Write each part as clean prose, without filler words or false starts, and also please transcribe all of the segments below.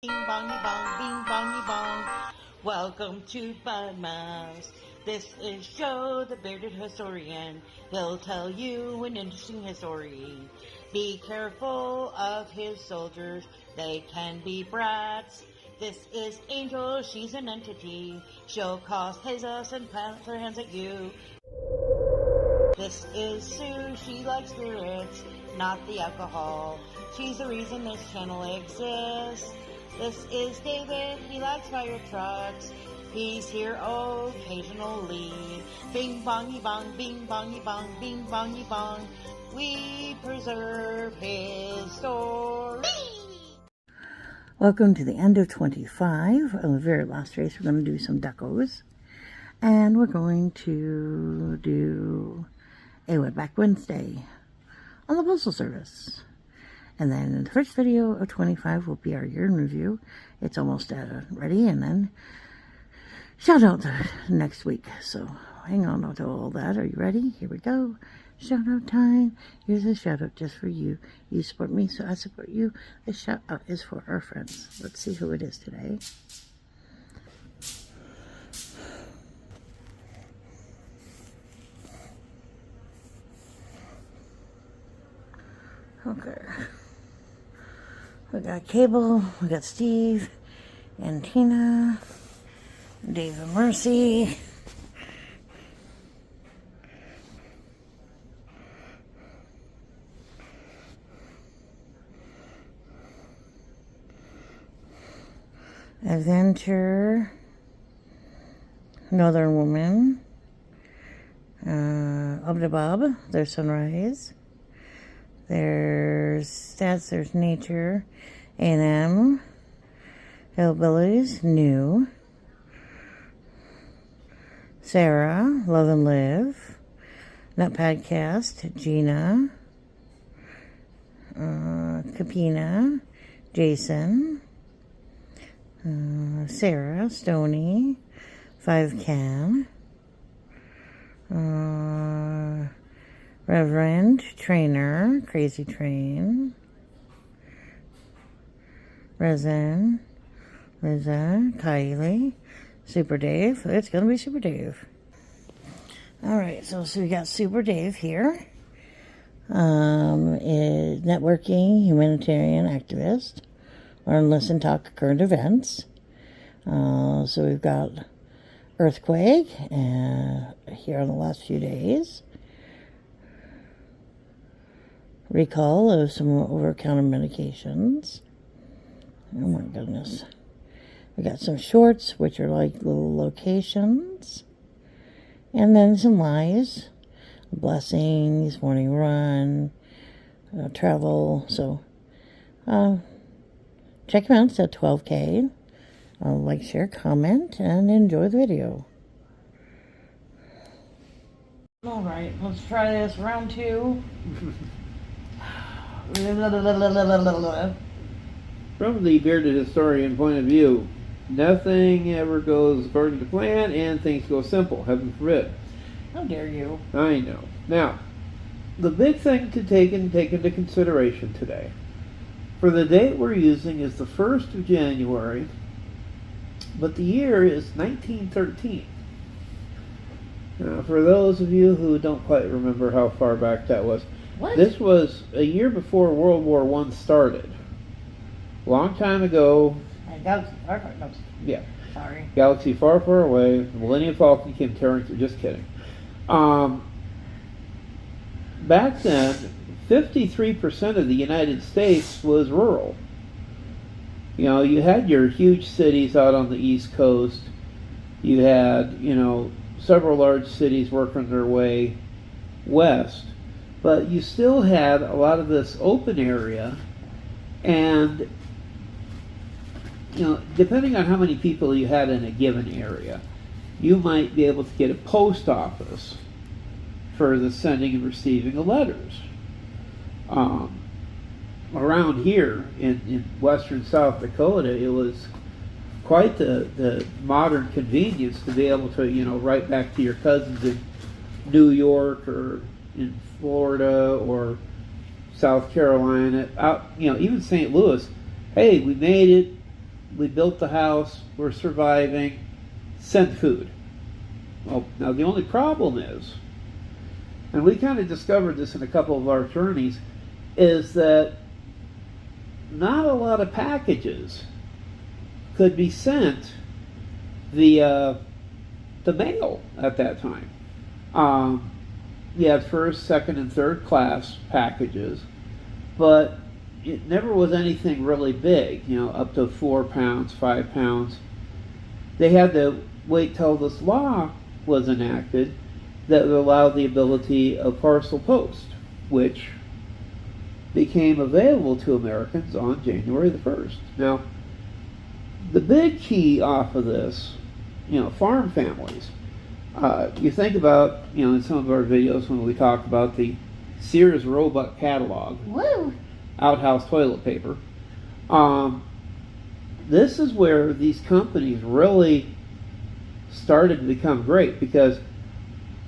Bing bongy bong, bing bongy bong. Welcome to Bud Mouse. This is Joe, the bearded historian. He'll tell you an interesting history. Be careful of his soldiers, they can be brats. This is Angel, she's an entity. She'll cause chaos and plant her hands at you. This is Sue, she likes spirits, not the alcohol. She's the reason this channel exists. This is David, he likes fire trucks. He's here occasionally. Bing bongy bong, bing bongy bong, bing bongy bong. We preserve his story. Welcome to the end of 25. On the very last race, we're going to do some duckos. And we're going to do a Wayback Wednesday on the Postal Service. And then the first video of 25 will be our year in review. It's almost ready, and then shout out to next week. So hang on to all that. Are you ready? Here we go. Shout out time. Here's a shout out just for you. You support me, so I support you. This shout out is for our friends. Let's see who it is today. Okay. We got Cable, we got Steve, and Tina, Dave and Mercy. Adventure, Northern Woman, Bob, there's Sunrise. There's Stats, there's Nature, A&M, Hillbillies, New, Sarah, Love and Live, Nutpadcast, Gina, Capina, Jason, Sarah, Stony, 5Can, Reverend, Trainer, Crazy Train, Resin, Liza, Kylie, Super Dave. It's going to be Super Dave. Alright, so we got Super Dave here. Is networking, humanitarian activist, learn, listen, talk, current events. So we've got earthquake here in the last few days. Recall of some over-the-counter medications. Oh my goodness. We got some shorts, which are like little locations. And then some lies. Blessings, morning run, travel. So, check them out. It's at 12K. Like, share, comment, and enjoy the video. Alright, let's try this. Round 2. From the bearded historian point of view, nothing ever goes according to plan, and things go simple. Heaven forbid. How dare you? I know. Now, the big thing to take into consideration today, for the date we're using is the 1st of January, but the year is 1913. Now, for those of you who don't quite remember how far back that was, What? This was a year before World War I started. Long time ago. Galaxy far, far, no, Yeah. sorry. Galaxy far, far away. The Millennium Falcon came tearing through. Just kidding. Back then, 53% of the United States was rural. You know, you had your huge cities out on the East Coast. You had, several large cities working their way west. But you still had a lot of this open area, and depending on how many people you had in a given area, you might be able to get a post office for the sending and receiving of letters. Around here in western South Dakota, it was quite the modern convenience to be able to write back to your cousins in New York or in Florida or South Carolina, out, even St. Louis. Hey, we made it. we built the house, we're surviving, send food. Well, now the only problem is, and we kind of discovered this in a couple of our journeys, is that not a lot of packages could be sent via the mail at that time. You had first, second, and third class packages, but it never was anything really big, up to 4 pounds, 5 pounds. They had to wait till this law was enacted that would allow the ability of parcel post, which became available to Americans on January the 1st. Now, the big key off of this, farm families. You think about, in some of our videos when we talk about the Sears Roebuck catalog, Woo! outhouse toilet paper. This is where these companies really started to become great because,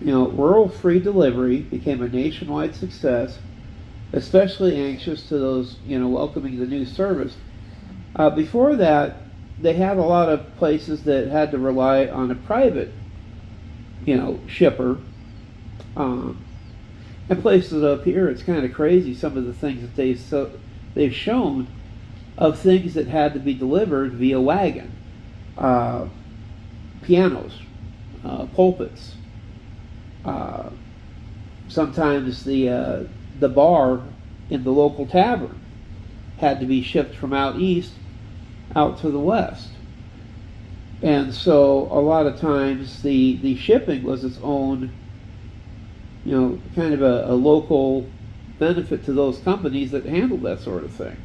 rural free delivery became a nationwide success, especially anxious to those, welcoming the new service. Before that, they had a lot of places that had to rely on a private shipper. And places up here, it's kind of crazy some of the things that they've shown of things that had to be delivered via wagon. Pianos, pulpits. Sometimes the bar in the local tavern had to be shipped from out east out to the west. And so a lot of times the shipping was its own, kind of a local benefit to those companies that handled that sort of thing.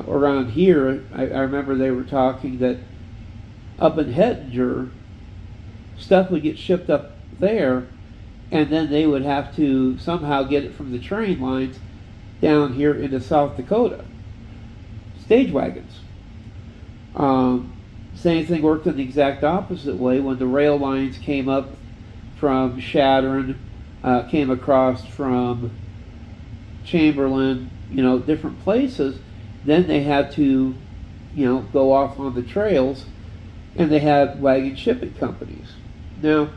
Around here, I remember they were talking that up in Hettinger, stuff would get shipped up there, and then they would have to somehow get it from the train lines down here into South Dakota. Stage wagons. Same thing worked in the exact opposite way when the rail lines came up from Chadron, came across from Chamberlain, different places. Then they had to, go off on the trails, and they had wagon shipping companies. Now,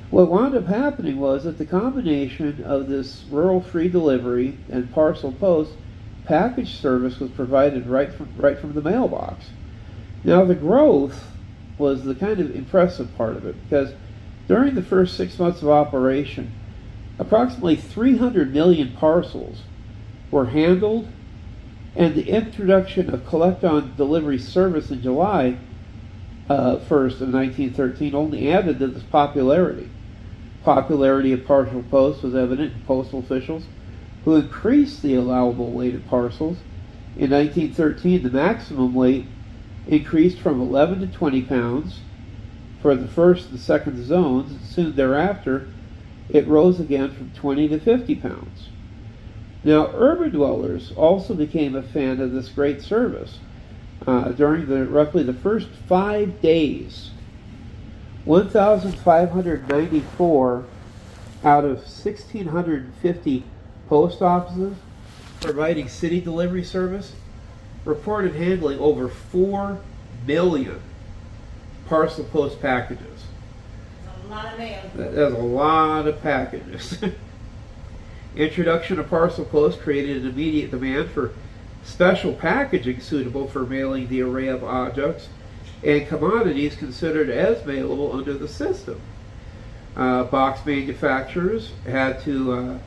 what wound up happening was that the combination of this rural free delivery and parcel post package service was provided right from the mailbox. Now, the growth was the kind of impressive part of it, because during the first 6 months of operation, approximately 300 million parcels were handled, and the introduction of collect-on-delivery service in July 1st of 1913 only added to this popularity. Popularity of parcel post was evident in postal officials who increased the allowable weight of parcels. In 1913, the maximum weight increased from 11 to 20 pounds for the first and second zones, and soon thereafter it rose again from 20 to 50 pounds. Now, urban dwellers also became a fan of this great service. During roughly the first 5 days, 1,594 out of 1,650 post offices providing city delivery service reported handling over 4 million parcel post packages. That's a lot of mail. That's a lot of packages. Introduction of parcel post created an immediate demand for special packaging suitable for mailing the array of objects and commodities considered as mailable under the system. Box manufacturers had to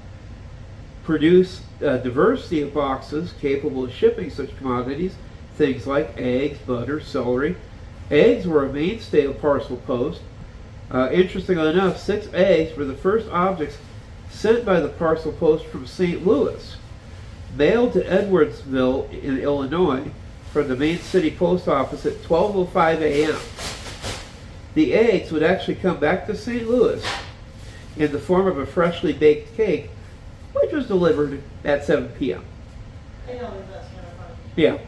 produce a diversity of boxes capable of shipping such commodities, things like eggs, butter, celery. Eggs were a mainstay of parcel post. Interestingly enough, 6 eggs were the first objects sent by the parcel post from St. Louis, mailed to Edwardsville in Illinois from the main city post office at 12:05 a.m. The eggs would actually come back to St. Louis in the form of a freshly baked cake, which was delivered at 7 p.m. I know that's kind of funny. Yeah.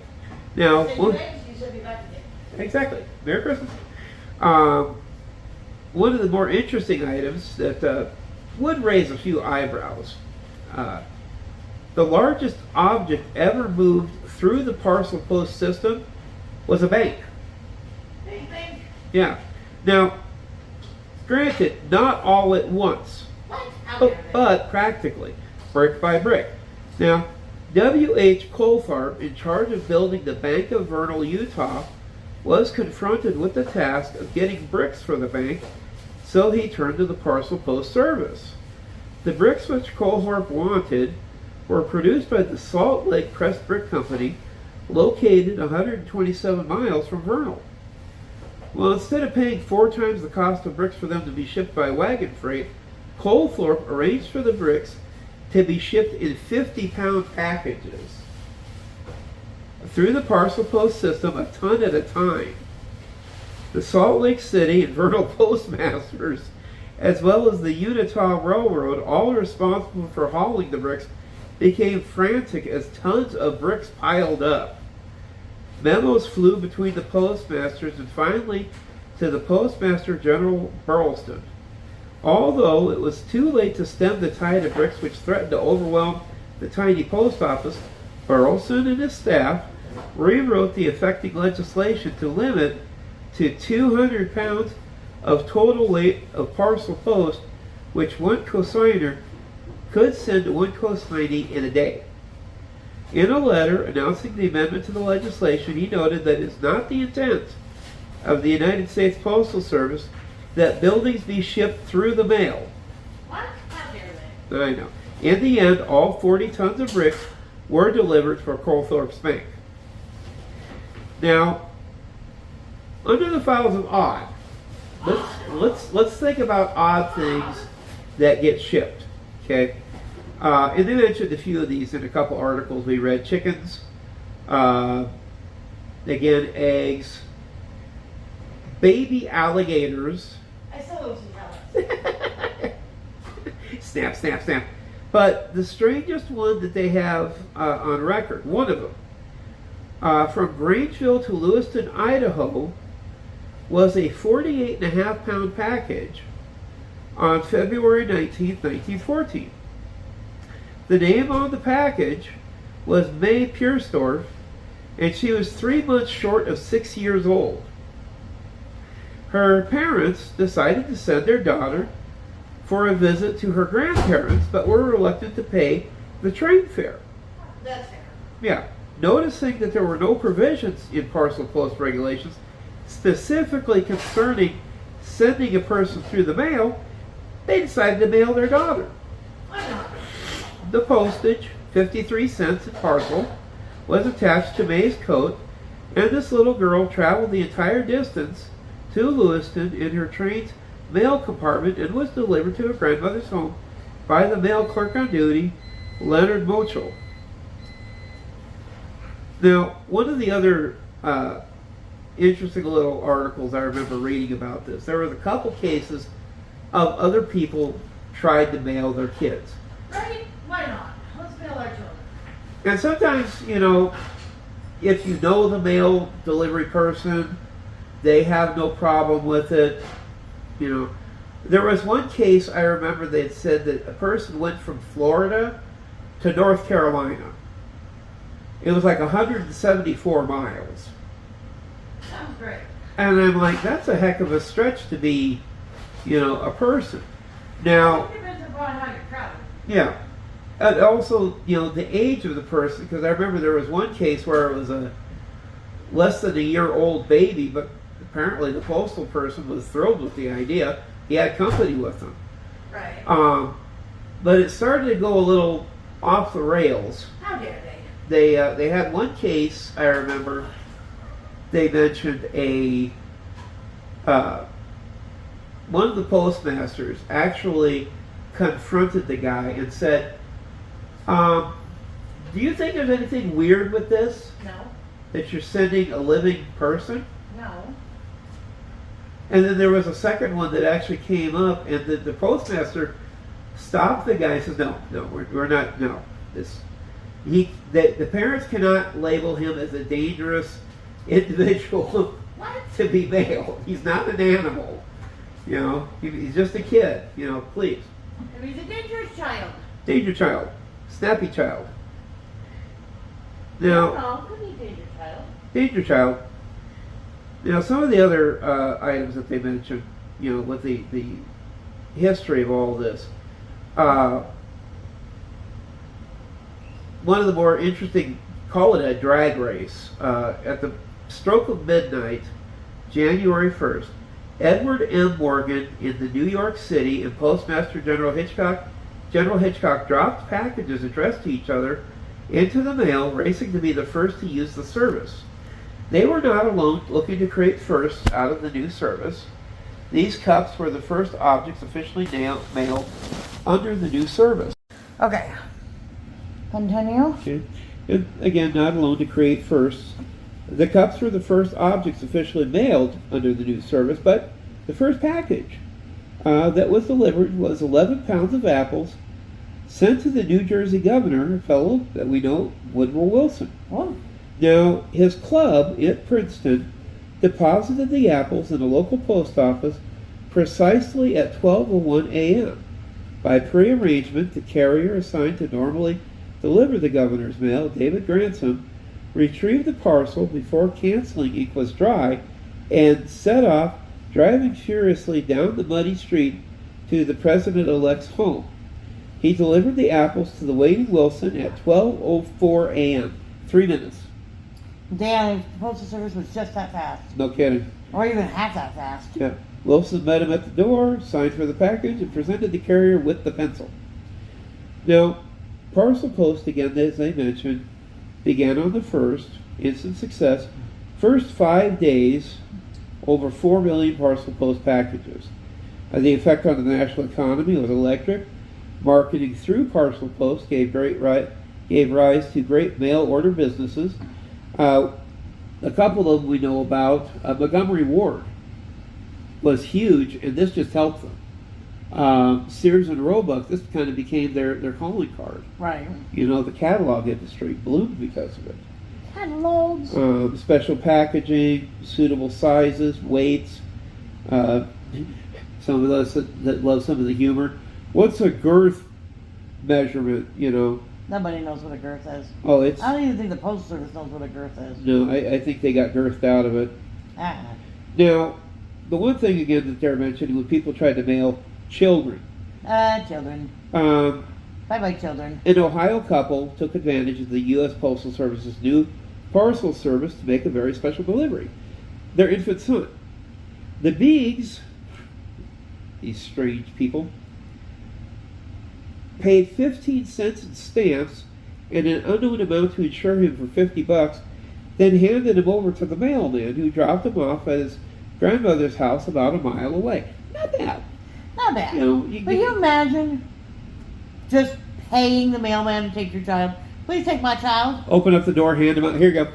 Now, You should be back again. exactly. Merry Christmas. One of the more interesting items that would raise a few eyebrows the largest object ever moved through the parcel post system was a bank. Anything? Yeah. Now, granted, not all at once, but practically, brick by brick. Now, W.H. Colthart, in charge of building the Bank of Vernal, Utah, was confronted with the task of getting bricks for the bank, so he turned to the parcel post service. The bricks which Colthart wanted were produced by the Salt Lake Pressed Brick Company, located 127 miles from Vernal. Well, instead of paying 4 times the cost of bricks for them to be shipped by wagon freight, Colthart arranged for the bricks to be shipped in 50-pound packages through the parcel post system, a ton at a time. The Salt Lake City and Vernal postmasters, as well as the Utah Railroad, all responsible for hauling the bricks, became frantic as tons of bricks piled up. Memos flew between the postmasters and finally to the Postmaster General Burleson. Although it was too late to stem the tide of bricks which threatened to overwhelm the tiny post office, Burleson and his staff rewrote the affecting legislation to limit to 200 pounds of total weight of parcel post, which one consignor could send to one consignee in a day. In a letter announcing the amendment to the legislation, he noted that it is not the intent of the United States Postal Service that buildings be shipped through the mail. What? How dare they? I know. In the end, all 40 tons of bricks were delivered for Colthorpe's Bank. Now, under the files of odd, let's think about odd things that get shipped. Okay, and they mentioned a few of these in a couple articles we read. Chickens, again, eggs, baby alligators. I still lose some colors. Snap, snap, snap. But the strangest one that they have on record, one of them, from Grangeville to Lewiston, Idaho, was a 48.5-pound package on February 19, 1914. The name on the package was May Purestorff, and she was 3 months short of 6 years old. Her parents decided to send their daughter for a visit to her grandparents, but were reluctant to pay the train fare. That's fair. Yeah. Noticing that there were no provisions in parcel post regulations specifically concerning sending a person through the mail, they decided to mail their daughter. Why not? The postage, 53 cents a parcel, was attached to May's coat, and this little girl traveled the entire distance to Lewiston in her train's mail compartment and was delivered to her grandmother's home by the mail clerk on duty, Leonard Mochel. Now, one of the other interesting little articles I remember reading about this, there was a couple cases of other people tried to mail their kids. Right? Why not? Let's mail our children. And sometimes, you know, if you know the mail delivery person, they have no problem with it. You know, there was one case I remember they had said that a person went from Florida to North Carolina. It was like 174 miles. Sounds great. And I'm like, that's a heck of a stretch to be, you know, a person. Now, It depends upon how you're traveling. yeah. And also, you know, the age of the person, because I remember there was one case where it was a less than a year old baby, but apparently the postal person was thrilled with the idea. He had company with him. Right. But it started to go a little off the rails. How dare they? They had one case, I remember, they mentioned one of the postmasters actually confronted the guy and said, do you think there's anything weird with this? No. That you're sending a living person? No. And then there was a second one that actually came up, and the postmaster stopped the guy and said, no, we're not, no. The parents cannot label him as a dangerous individual to be mailed. He's not an animal. You know, he's just a kid. You know, please. And he's a dangerous child. Danger child. Snappy child. Now, could be Danger Child. Danger Child. Now, some of the other items that they mentioned, with the history of all this, one of the more interesting, call it a drag race, at the stroke of midnight, January 1st, Edward M. Morgan in the New York City and Postmaster General Hitchcock dropped packages addressed to each other into the mail, racing to be the first to use the service. They were not alone looking to create firsts out of the new service. These cups were the first objects officially mailed under the new service. Okay. Continue. Okay. And again, not alone to create firsts. The cups were the first objects officially mailed under the new service, but the first package that was delivered was 11 pounds of apples sent to the New Jersey governor, a fellow that we know, Woodrow Wilson. Oh. Now, his club at Princeton deposited the apples in a local post office precisely at 12:01 a.m. By pre-arrangement, the carrier assigned to normally deliver the governor's mail, David Grantham, retrieved the parcel before canceling ink was dry and set off, driving furiously down the muddy street to the president-elect's home. He delivered the apples to the waiting Wilson at 12:04 a.m. 3 minutes. Damn, the Postal Service was just that fast. No kidding. Or even half that fast. Yeah. Wilson met him at the door, signed for the package, and presented the carrier with the pencil. Now, Parcel Post, again, as I mentioned, began on the 1st, instant success. First 5 days, over 4 million Parcel Post packages. The effect on the national economy was electric. Marketing through Parcel Post gave rise to great mail order businesses. A couple of them we know about. Montgomery Ward was huge, and this just helped them. Sears and Roebuck, this kind of became their calling card. Right. The catalog industry bloomed because of it. Catalogs. Special packaging, suitable sizes, weights. Some of us that love some of the humor. What's a girth measurement, Nobody knows what a girth is. Oh, it's... I don't even think the Postal Service knows what a girth is. No, I think they got girthed out of it. Now, the one thing, again, that they're mentioning when people tried to mail children. Children. Bye-bye, children. An Ohio couple took advantage of the U.S. Postal Service's new parcel service to make a very special delivery. Their infant son. The Beegs, these strange people, paid 15 cents in stamps and an unknown amount to insure him for $50, then handed him over to the mailman, who dropped him off at his grandmother's house about a mile away. Not bad. Not bad. But you imagine just paying the mailman to take your child? Please take my child. Open up the door, hand him out. Here you go.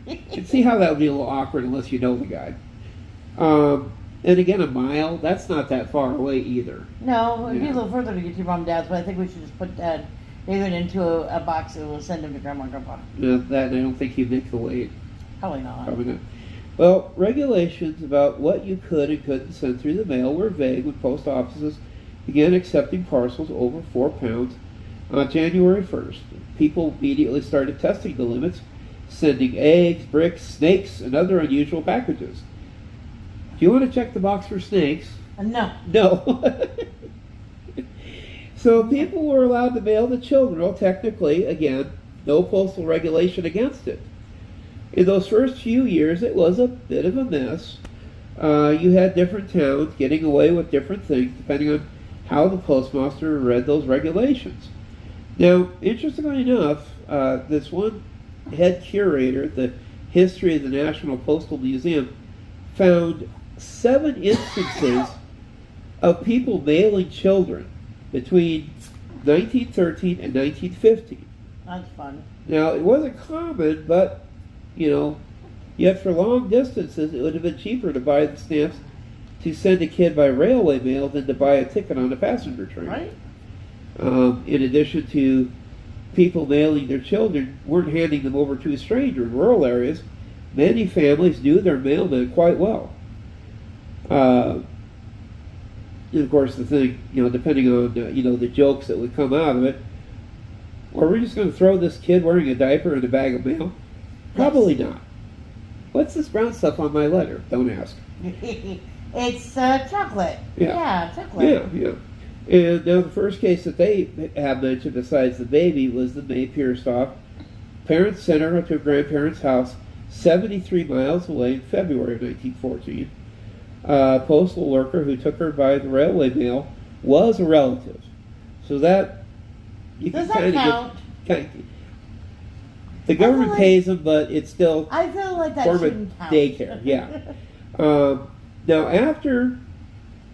And see how that would be a little awkward unless you know the guy. And again, a mile, that's not that far away either. No, it'd be a little further to get to your mom and dad's, but I think we should just put David into a box and we'll send him to Grandma and Grandpa. That, I don't think he'd make the weight. Probably not. Probably not. Well, regulations about what you could and couldn't send through the mail were vague when post offices began accepting parcels over 4 pounds on January 1st. People immediately started testing the limits, sending eggs, bricks, snakes, and other unusual packages. Do you want to check the box for snakes? No. No. So people were allowed to mail the children. Well, technically, again, no postal regulation against it. In those first few years, it was a bit of a mess. You had different towns getting away with different things depending on how the postmaster read those regulations. Now, interestingly enough, this one head curator at the History of the National Postal Museum found 7 instances of people mailing children between 1913 and 1915. That's fun. Now, it wasn't common, but, yet for long distances, it would have been cheaper to buy the stamps to send a kid by railway mail than to buy a ticket on a passenger train. Right. In addition to people mailing their children, weren't handing them over to a stranger in rural areas. Many families knew their mailman quite well. And of course, the thing, depending on, the jokes that would come out of it, Or we're just going to throw this kid wearing a diaper in a bag of mail? Probably not. What's this brown stuff on my letter? Don't ask. It's chocolate. Yeah, chocolate. Yeah. And now the first case that they have mentioned besides the baby was the May Pierstoff. Parents sent her to her grandparents' house 73 miles away in February of 1914. A postal worker who took her by the railway mail was a relative. So that, you Does can that count? The government pays them, but it's still I feel like that form shouldn't of count. daycare. Yeah. Now, after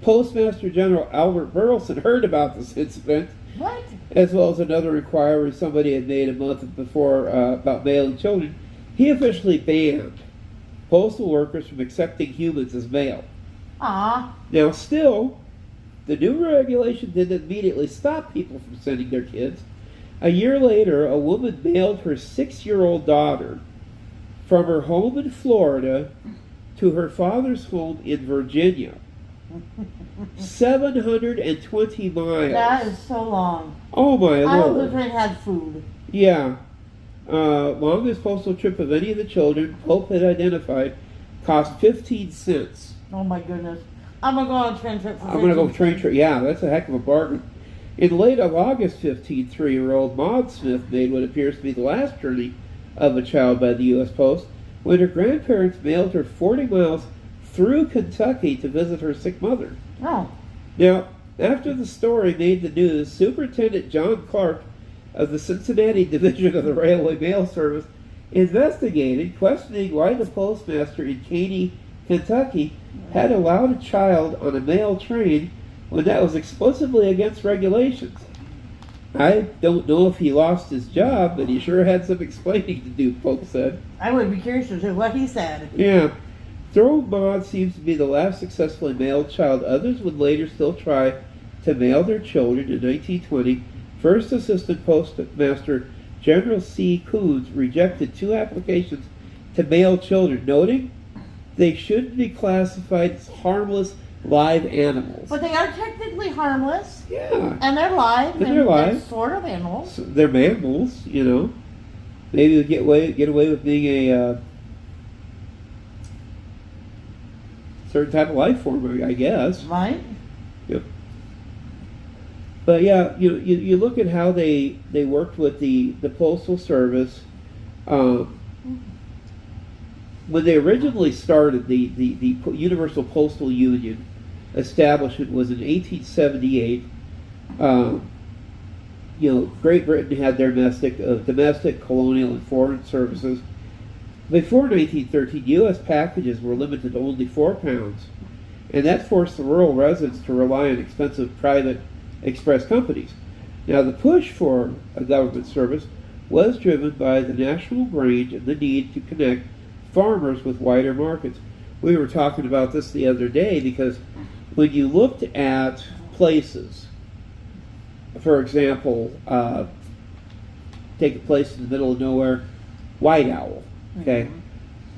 Postmaster General Albert Burleson heard about this incident, What? as well as another inquiry somebody had made a month before about mailing children, he officially banned postal workers from accepting humans as mail. Aw. Now, still, the new regulation didn't immediately stop people from sending their kids. A year later, a woman mailed her 6-year-old daughter from her home in Florida to her father's home in Virginia. 720 miles. That is so long. Oh my I hope the lord. train had food. Yeah. Longest postal trip of any of the children Pope had identified cost 15 cents. Oh my goodness. I'm going to go on a train trip for I'm going to go 15 train cents. trip. Yeah, that's a heck of a bargain. In late of August 15, 3-year-old Maud Smith made what appears to be the last journey of a child by the U.S. Post when her grandparents mailed her 40 miles through Kentucky to visit her sick mother. Oh. Now, after the story made the news, Superintendent John Clark of the Cincinnati Division of the Railway Mail Service investigated, questioning why the postmaster in Caney, Kentucky, had allowed a child on a mail train when that was explicitly against regulations. I don't know if he lost his job, but he sure had some explaining to do, folks said. I would be curious as to what he said. Yeah. Though Maud seems to be the last successfully mailed child, others would later still try to mail their children. In 1920, First Assistant Postmaster General C. Coons rejected 2 applications to mail children, noting they shouldn't be classified as harmless live animals. But they are technically harmless. Yeah. And they're live. And they're live. Sort of animals. So they're mammals, you know. Maybe they'll get away with being a certain type of life form, I guess. Right? Yep. But yeah, you look at how they worked with the Postal Service. When they originally started, the Universal Postal Union establishment was in 1878. Great Britain had their domestic, colonial, and foreign services. Before 1913, U.S. packages were limited to only 4 pounds, and that forced the rural residents to rely on expensive private express companies. Now, the push for a government service was driven by the national range and the need to connect farmers with wider markets. We were talking about this the other day because when you looked at places, for example, take a place in the middle of nowhere, White Owl, okay? Mm-hmm.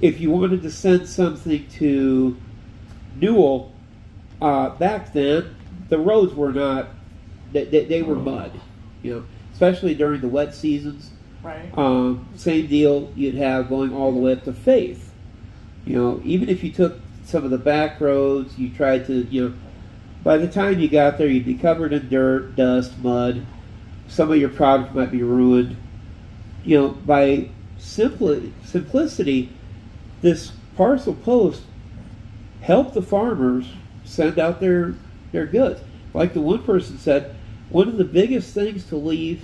If you wanted to send something to Newell, back then, the roads were not, they were mud, especially during the wet seasons. Right. Same deal you'd have going all the way up to Faith. Even if you took some of the back roads, you tried to, by the time you got there, you'd be covered in dirt, dust, mud. Some of your product might be ruined. By simplicity, this parcel post helped the farmers send out their goods. Like the one person said, one of the biggest things to leave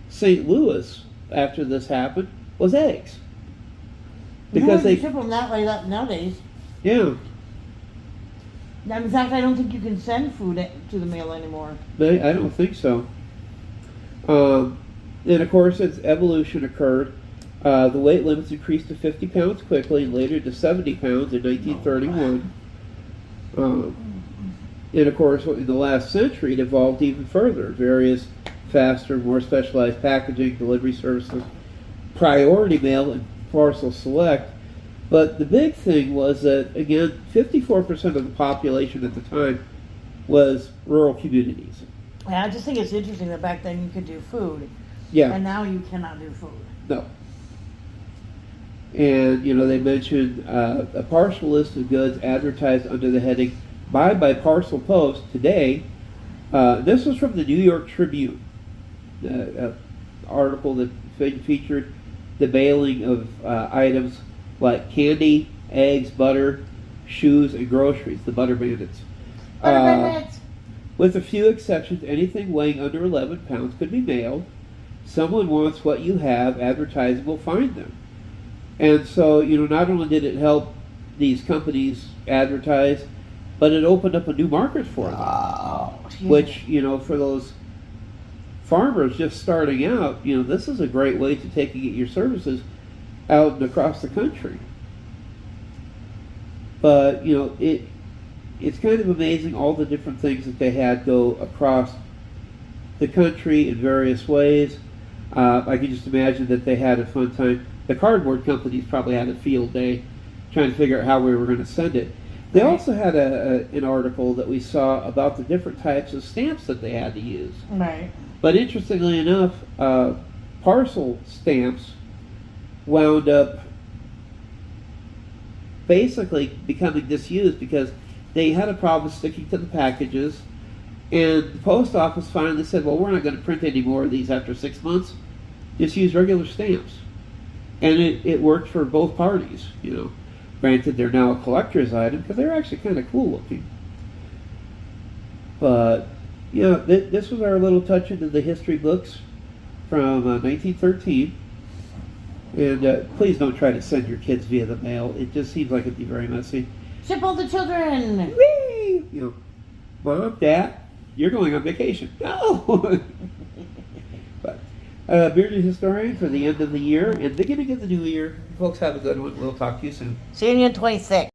St. Louis after this happened was eggs. Because they ship them that way nowadays. Yeah. In fact, I don't think you can send food to the mail anymore. I don't think so. And of course, as evolution occurred, the weight limits increased to 50 pounds quickly and later to 70 pounds in 1931. And of course, in the last century, it evolved even further. Various faster, more specialized packaging, delivery services, priority mail, and parcel select. But the big thing was that, again, 54% of the population at the time was rural communities. Yeah, I just think it's interesting that back then you could do food. Yeah. And now you cannot do food. No. And, you know, they mentioned a partial list of goods advertised under the heading Buy by Parcel Post today. This was from the New York Tribune, article that featured the mailing of items like candy, eggs, butter, shoes, and groceries, the Butter Bandits. Butter Bandits! With a few exceptions, anything weighing under 11 pounds could be mailed. Someone wants what you have, advertising will find them. And so, you know, not only did it help these companies advertise, but it opened up a new market for them. Oh, yeah. Which, you know, for those farmers just starting out, you know, this is a great way to take and get your services out and across the country. But, you know, it's kind of amazing all the different things that they had go across the country in various ways. I can just imagine that they had a fun time. The cardboard companies probably had a field day trying to figure out how we were going to send it. They also had an article that we saw about the different types of stamps that they had to use. Right. But interestingly enough, parcel stamps wound up basically becoming disused because they had a problem sticking to the packages, and the post office finally said, well, we're not going to print any more of these after 6 months. Just use regular stamps. And it worked for both parties, you know. Granted, they're now a collector's item because they're actually kind of cool looking. But, you know, this was our little touch into the history books from 1913. And please don't try to send your kids via the mail. It just seems like it'd be very messy. Ship all the children! Whee! You know, Mom, Dad, you're going on vacation. No! But, Bearded Historian for the end of the year and beginning of the new year. Folks, have a good one. We'll talk to you soon. See you in 26.